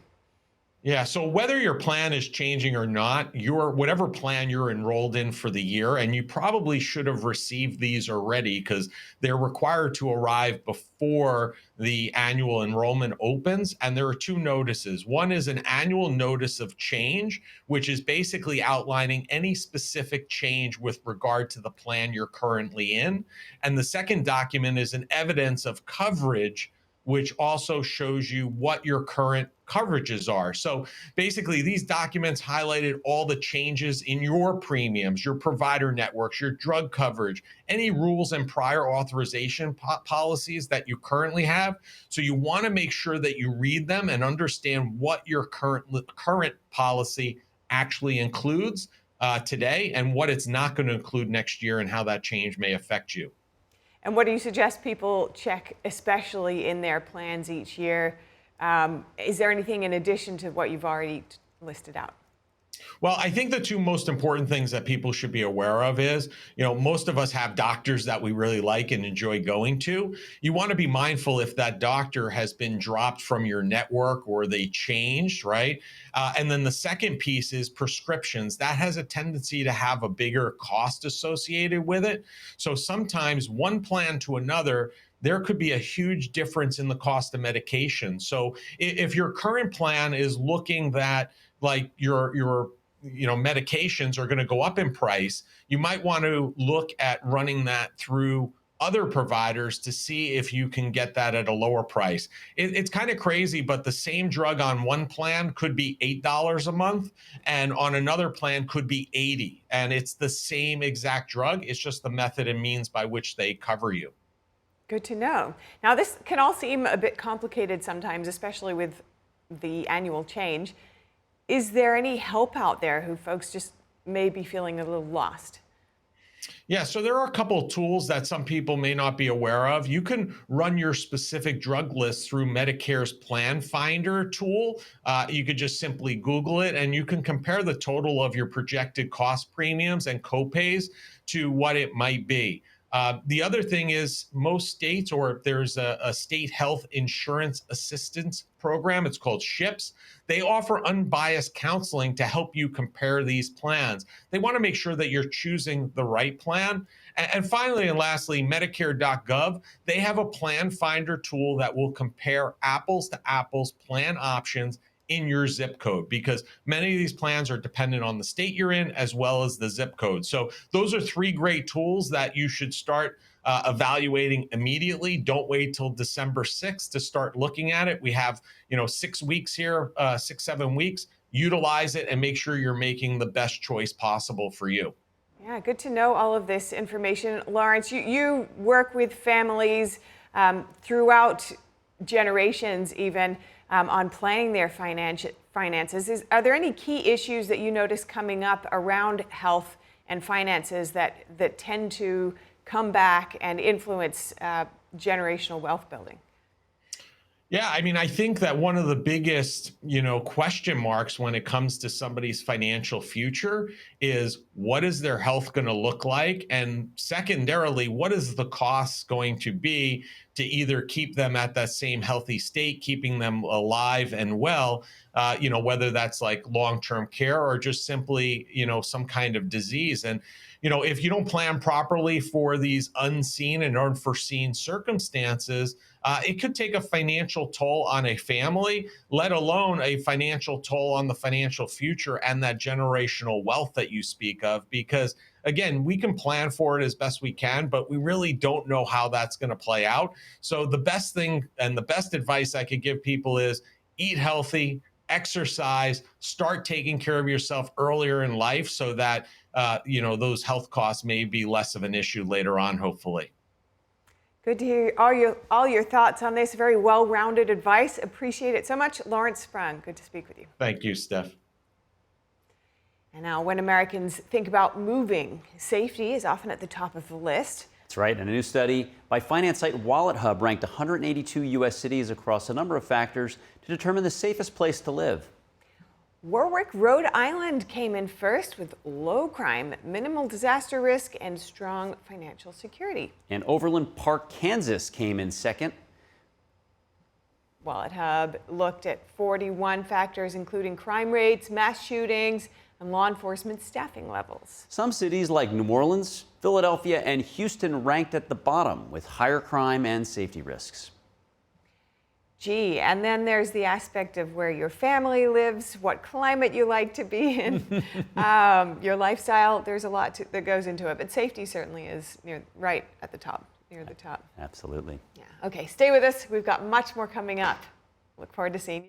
Yeah, so whether your plan is changing or not, whatever plan you're enrolled in for the year, and you probably should have received these already because they're required to arrive before the annual enrollment opens. And there are two notices. One is an annual notice of change, which is basically outlining any specific change with regard to the plan you're currently in. And the second document is an evidence of coverage, which also shows you what your current coverages are. So basically, these documents highlighted all the changes in your premiums, your provider networks, your drug coverage, any rules and prior authorization policies that you currently have. So you want to make sure that you read them and understand what your current policy actually includes today and what it's not going to include next year and how that change may affect you. And what do you suggest people check, especially in their plans each year? Is there anything in addition to what you've already listed out? Well, I think the two most important things that people should be aware of is, most of us have doctors that we really like and enjoy going to. You want to be mindful if that doctor has been dropped from your network or they changed, right? And then the second piece is prescriptions. That has a tendency to have a bigger cost associated with it. So sometimes one plan to another, there could be a huge difference in the cost of medication. So if your current plan is looking that like your medications are going to go up in price, you might want to look at running that through other providers to see if you can get that at a lower price. It's kind of crazy, but the same drug on one plan could be $8 a month, and on another plan could be $80. And it's the same exact drug. It's just the method and means by which they cover you. Good to know. Now, this can all seem a bit complicated sometimes, especially with the annual change. Is there any help out there who folks just may be feeling a little lost? Yeah, so there are a couple of tools that some people may not be aware of. You can run your specific drug list through Medicare's Plan Finder tool. You could just simply Google it, and you can compare the total of your projected cost premiums and copays to what it might be. The other thing is most states, or there's a state health insurance assistance program, it's called SHIPS. They offer unbiased counseling to help you compare these plans. They want to make sure that you're choosing the right plan. And finally, and lastly, Medicare.gov, they have a plan finder tool that will compare apples to apples plan options in your zip code, because many of these plans are dependent on the state you're in as well as the zip code. So those are three great tools that you should start evaluating immediately. Don't wait till December 6th to start looking at it. We have 6 weeks here, 6-7 weeks. Utilize it and make sure you're making the best choice possible for you. Yeah, good to know all of this information. Lawrence, you work with families throughout generations even on planning their finances. Are there any key issues that you notice coming up around health and finances that tend to come back and influence generational wealth building? Yeah, I mean, I think that one of the biggest, question marks when it comes to somebody's financial future is what is their health going to look like? And secondarily, what is the cost going to be to either keep them at that same healthy state, keeping them alive and well, whether that's like long-term care or just simply, some kind of disease. And if you don't plan properly for these unseen and unforeseen circumstances, it could take a financial toll on a family, let alone a financial toll on the financial future and that generational wealth that you speak of. Because again, we can plan for it as best we can, but we really don't know how that's going to play out. So the best thing and the best advice I could give people is eat healthy, exercise, start taking care of yourself earlier in life so that those health costs may be less of an issue later on, hopefully. Good to hear all your thoughts on this. Very well-rounded advice. Appreciate it so much. Lawrence Sprung, good to speak with you. Thank you, Steph. And now when Americans think about moving, safety is often at the top of the list. That's right. And a new study by finance site Wallet Hub ranked 182 U.S. cities across a number of factors to determine the safest place to live. Warwick, Rhode Island came in first with low crime, minimal disaster risk, and strong financial security. And Overland Park, Kansas came in second Wallet Hub looked at 41 factors, including crime rates, mass shootings, and law enforcement staffing levels. Some cities like New Orleans, Philadelphia, and Houston ranked at the bottom with higher crime and safety risks. Gee, and then there's the aspect of where your family lives, what climate you like to be in, your lifestyle. There's a lot that goes into it, but safety certainly is right at the top, near the top. Absolutely. Yeah. Okay, stay with us. We've got much more coming up. Look forward to seeing you.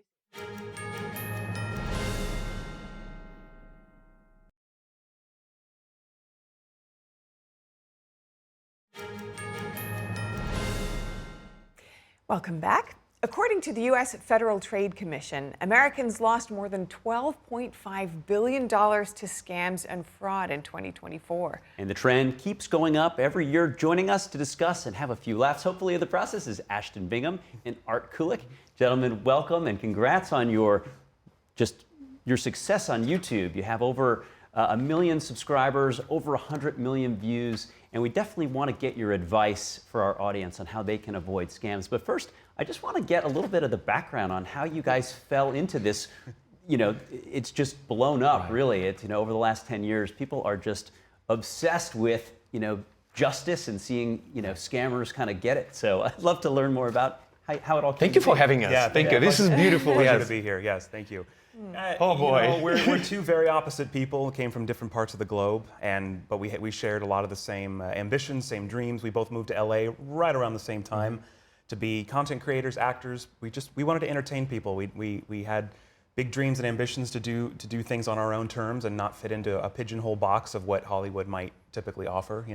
Welcome back. According to the U.S. Federal Trade Commission, Americans lost more than $12.5 billion to scams and fraud in 2024. And the trend keeps going up every year. Joining us to discuss and have a few laughs, hopefully, in the process is Ashton Bingham and Art Kulik. Gentlemen, welcome and congrats on your success on YouTube. You have over 1 million subscribers, over 100 million views, and we definitely want to get your advice for our audience on how they can avoid scams. But first, I just want to get a little bit of the background on how you guys fell into this. It's just blown up, really. It's, over the last 10 years, people are just obsessed with, justice and seeing, scammers kind of get it. So I'd love to learn more about how it all came Thank you for having us. Yeah, thank you. This is beautiful. Pleasure Yes. to be here. Yes, thank you. Oh boy. We're two very opposite people, came from different parts of the globe, but we shared a lot of the same ambitions, same dreams. We both moved to LA right around the same time to be content creators, actors. We wanted to entertain people. We had big dreams and ambitions to do things on our own terms and not fit into a pigeonhole box of what Hollywood might typically offer,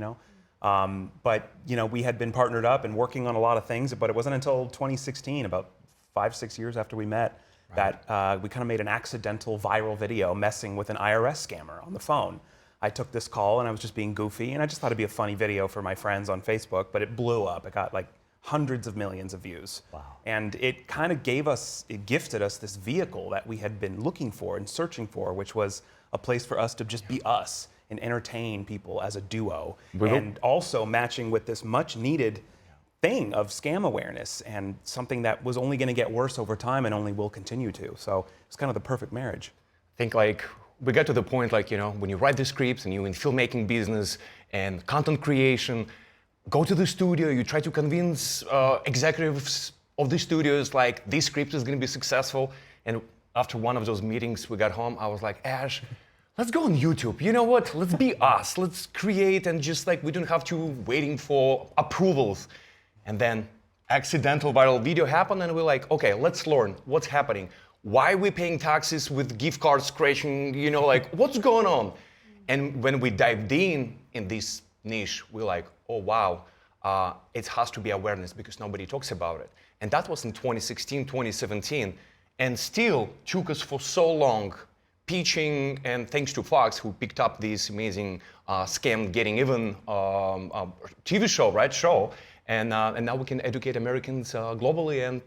But we had been partnered up and working on a lot of things, but it wasn't until 2016, about 5-6 years after we met, that we kind of made an accidental viral video messing with an IRS scammer on the phone. I took this call and I was just being goofy, and I just thought it'd be a funny video for my friends on Facebook, but it blew up. It got like hundreds of millions of views. Wow. And it kind of gifted us this vehicle that we had been looking for and searching for, which was a place for us to just be us and entertain people as a duo. And also matching with this much needed thing of scam awareness, and something that was only going to get worse over time and only will continue to. So it's kind of the perfect marriage. I think we got to the point when you write the scripts and you're in filmmaking business and content creation, go to the studio, you try to convince executives of the studios this script is going to be successful. And after one of those meetings, we got home, I was like, Ash, let's go on YouTube. You know what? Let's be us. Let's create, and just we don't have to waiting for approvals. And then accidental viral video happened, and we're like, okay, let's learn what's happening. Why are we paying taxes with gift cards crashing? What's going on? And when we dived in this niche, we're like, oh wow, it has to be awareness because nobody talks about it. And that was in 2016, 2017, and still took us for so long pitching, and thanks to Fox, who picked up this amazing Scam Getting Even TV show, and now we can educate Americans globally and,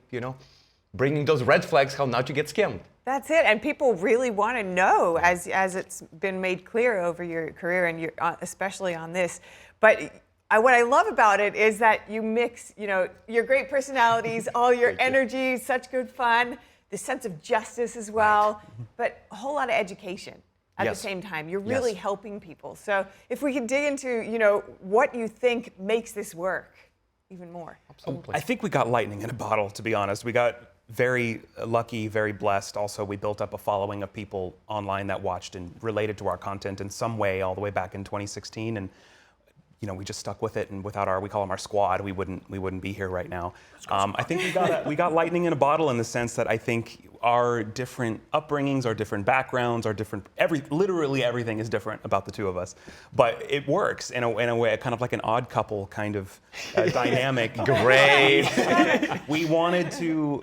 bringing those red flags how not to get scammed. That's it, and people really want to know, as it's been made clear over your career, and especially on this. But what I love about it is that you mix, your great personalities, all your energy, such good fun, the sense of justice as well, but a whole lot of education at the same time. You're really helping people. So if we could dig into, what you think makes this work even more. Absolutely. I think we got lightning in a bottle, to be honest. We got very lucky, very blessed. Also, we built up a following of people online that watched and related to our content in some way all the way back in 2016. And we just stuck with it, and without we call them our squad, we wouldn't be here right now. I think we got lightning in a bottle in the sense that I think our different upbringings, our different backgrounds, our different literally everything is different about the two of us, but it works in a way, kind of like an odd couple kind of dynamic. Great. We wanted to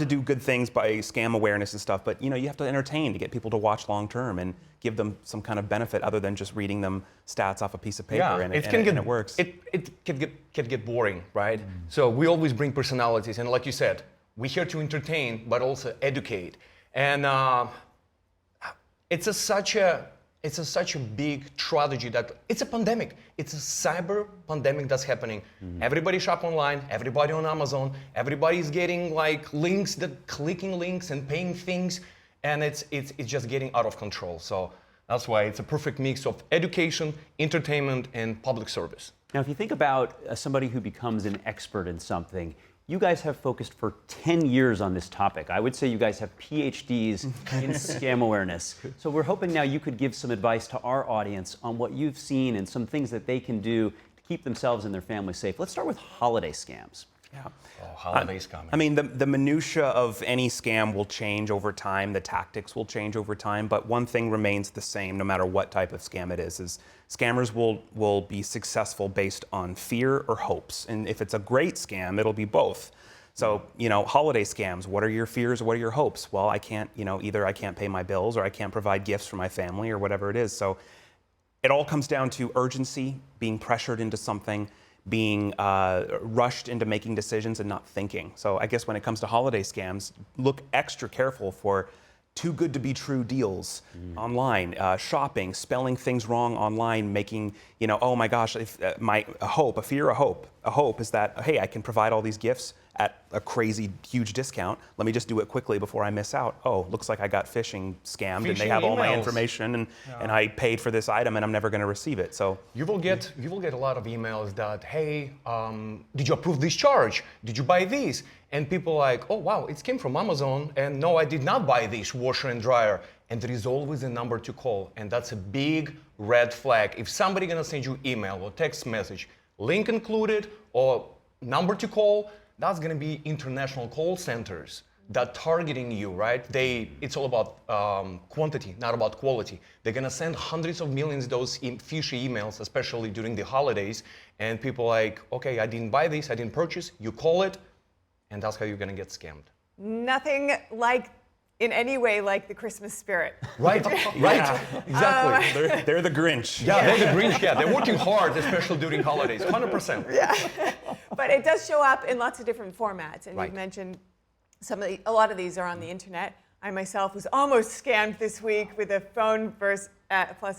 do good things by scam awareness and stuff, but you have to entertain to get people to watch long term and give them some kind of benefit other than just reading them stats off a piece of paper. And it works. It can get boring, right? So we always bring personalities, and like you said, we're here to entertain, but also educate. And it's such a It's such a big tragedy that it's a pandemic. It's a cyber pandemic that's happening. Everybody shop online, everybody on Amazon, everybody's getting like links, clicking links and paying things, and it's just getting out of control. So that's why it's a perfect mix of education, entertainment, and public service. Now, if you think about somebody who becomes an expert in something, you guys have focused for 10 years on this topic. I would say you guys have PhDs in scam awareness. So we're hoping now you could give some advice to our audience on what you've seen and some things that they can do to keep themselves and their families safe. Let's start with holiday scams. Yeah. Oh, holiday scams. I mean, the minutia of any scam will change over time. The tactics will change over time. But one thing remains the same, no matter what type of scam it is scammers will be successful based on fear or hopes. And if it's a great scam, it'll be both. So, holiday scams, what are your fears or what are your hopes? Well, I can't, either I can't pay my bills or I can't provide gifts for my family or whatever it is. So it all comes down to urgency, being pressured into something, being rushed into making decisions and not thinking. So I guess when it comes to holiday scams, look extra careful for too good to be true deals online, shopping, spelling things wrong online, making, oh my gosh, if a hope is that, hey, I can provide all these gifts at a crazy huge discount. Let me just do it quickly before I miss out. Oh, looks like I got phishing scammed and they have all my information and I paid for this item and I'm never going to receive it. So you will get a lot of emails that, hey, did you approve this charge? Did you buy this? And people like, oh wow, it came from Amazon, and no, I did not buy this washer and dryer. And there is always a number to call, and that's a big red flag. If somebody gonna send you email or text message, link included or number to call, that's gonna be international call centers that targeting you, right? It's all about quantity, not about quality. They're gonna send hundreds of millions of those fishy emails, especially during the holidays, and people like, okay, I didn't buy this, I didn't purchase. You call it, and that's how you're gonna get scammed. Nothing like, in any way, like the Christmas spirit. Right, right, exactly. They're the Grinch. Yeah, they're the Grinch, yeah. They're working hard, especially during holidays, 100%. Yeah, but it does show up in lots of different formats, and Right. you've mentioned a lot of these are on the internet. I myself was almost scammed this week with a phone plus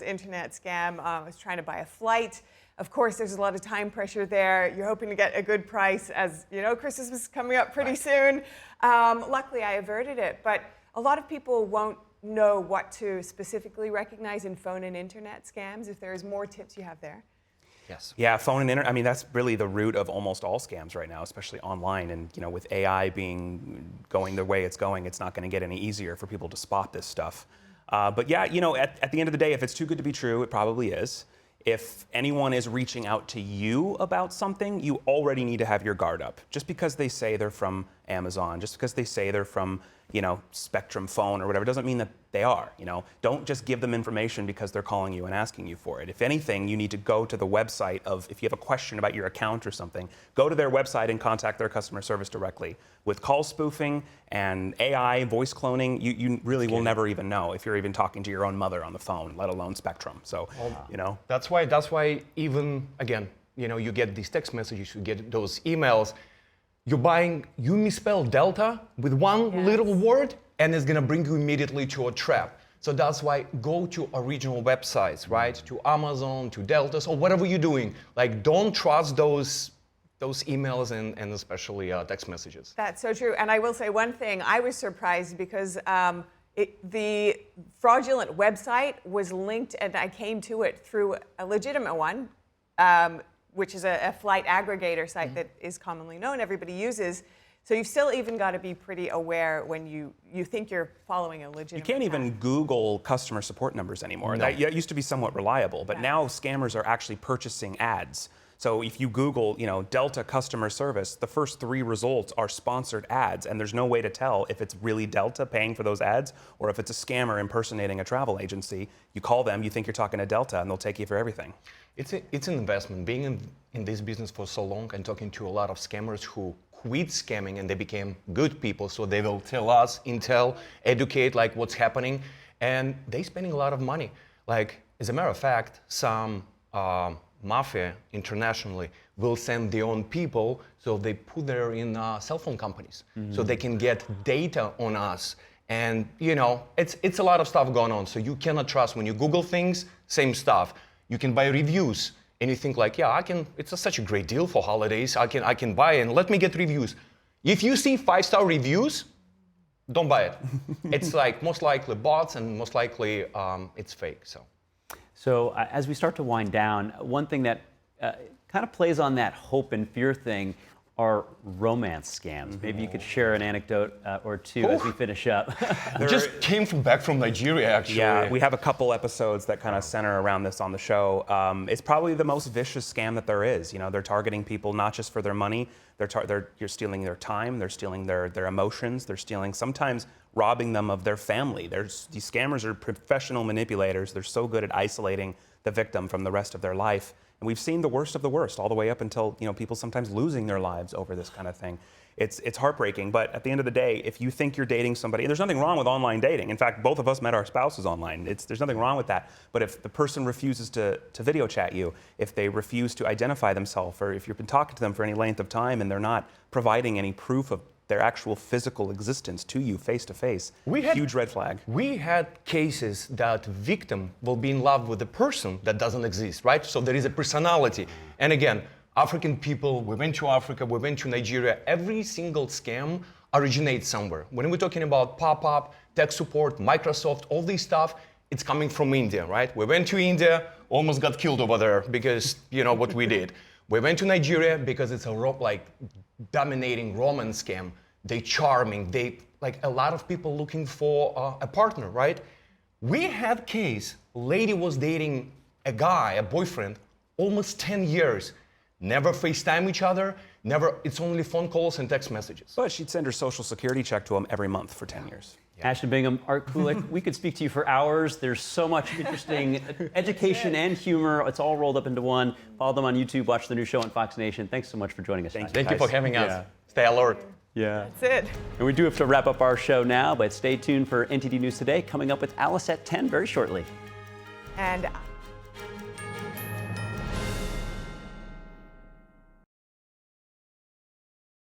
internet scam. I was trying to buy a flight. Of course, there's a lot of time pressure there. You're hoping to get a good price, as you know, Christmas is coming up pretty soon. Luckily, I averted it, but a lot of people won't know what to specifically recognize in phone and internet scams. If there's more tips you have there. Yes. Yeah, phone and internet. I mean, that's really the root of almost all scams right now, especially online. And with AI going the way it's going, it's not going to get any easier for people to spot this stuff. But yeah, at the end of the day, if it's too good to be true, it probably is. If anyone is reaching out to you about something, you already need to have your guard up. Just because they say they're from Amazon, just because they say they're from, Spectrum phone or whatever, doesn't mean that they are, Don't just give them information because they're calling you and asking you for it. If anything, you need to go to the website if you have a question about your account or something, go to their website and contact their customer service directly. With call spoofing and AI, voice cloning, you really will never even know if you're even talking to your own mother on the phone, let alone Spectrum. So, That's why even, again, you get these text messages, you get those emails. You misspell Delta with one little word, and it's gonna bring you immediately to a trap. So that's why go to original websites, right? To Amazon, to Deltas, or whatever you're doing. Like, don't trust those emails and especially text messages. That's so true. And I will say one thing, I was surprised because the fraudulent website was linked, and I came to it through a legitimate one, which is a flight aggregator site that is commonly known, everybody uses. So you've still even got to be pretty aware when you think you're following a legitimate You can't even Google customer support numbers anymore. No. That used to be somewhat reliable, but now scammers are actually purchasing ads. So if you Google, Delta customer service, the first 3 results are sponsored ads, and there's no way to tell if it's really Delta paying for those ads or if it's a scammer impersonating a travel agency. You call them, you think you're talking to Delta, and they'll take you for everything. It's an investment. Being in this business for so long and talking to a lot of scammers who quit scamming and they became good people, so they will tell us, educate like what's happening, and they're spending a lot of money. Like, as a matter of fact, some mafia internationally will send their own people, so they put there in cell phone companies, so they can get data on us And you know, it's a lot of stuff going on. So you cannot trust when you Google things, same stuff. You can buy reviews and you think like, yeah, it's such a great deal for holidays. I can buy it and let me get reviews. If you see 5-star reviews, don't buy it. It's like most likely bots and most likely it's fake. So as we start to wind down, one thing that kind of plays on that hope and fear thing are romance scams. Maybe you could share an anecdote or two as we finish up. Just came back from Nigeria, actually. Yeah, we have a couple episodes that kind of center around this on the show. It's probably the most vicious scam that there is. You know, they're targeting people not just for their money. You're stealing their time. They're stealing their emotions. They're stealing, sometimes robbing them of their family. These scammers are professional manipulators. They're so good at isolating the victim from the rest of their life. And we've seen the worst of the worst, all the way up until, you know, people sometimes losing their lives over this kind of thing. It's heartbreaking, but at the end of the day, if you think you're dating somebody, there's nothing wrong with online dating. In fact, both of us met our spouses online. There's nothing wrong with that. But if the person refuses to video chat you, if they refuse to identify themselves, or if you've been talking to them for any length of time and they're not providing any proof of their actual physical existence to you face to face, huge red flag. We had cases that victim will be in love with a person that doesn't exist, right? So there is a personality. And again, African people, we went to Africa, we went to Nigeria. Every single scam originates somewhere. When we're talking about pop-up, tech support, Microsoft, all this stuff, it's coming from India, right? We went to India, almost got killed over there because, you know, what we did. We went to Nigeria because it's a dominating Roman scam. They charming, like a lot of people looking for a partner, right? We had case, lady was dating a guy, a boyfriend, almost 10 years. Never FaceTime each other, it's only phone calls and text messages. But she'd send her social security check to him every month for 10 years. Ashton Bingham, Art Kulik, we could speak to you for hours. There's so much interesting education and humor. It's all rolled up into one. Follow them on YouTube. Watch the new show on Fox Nation. Thanks so much for joining us. Thank you for having us. Stay alert. Yeah. That's it. And we do have to wrap up our show now, but stay tuned for NTD News Today, coming up with Alice at 10 very shortly. And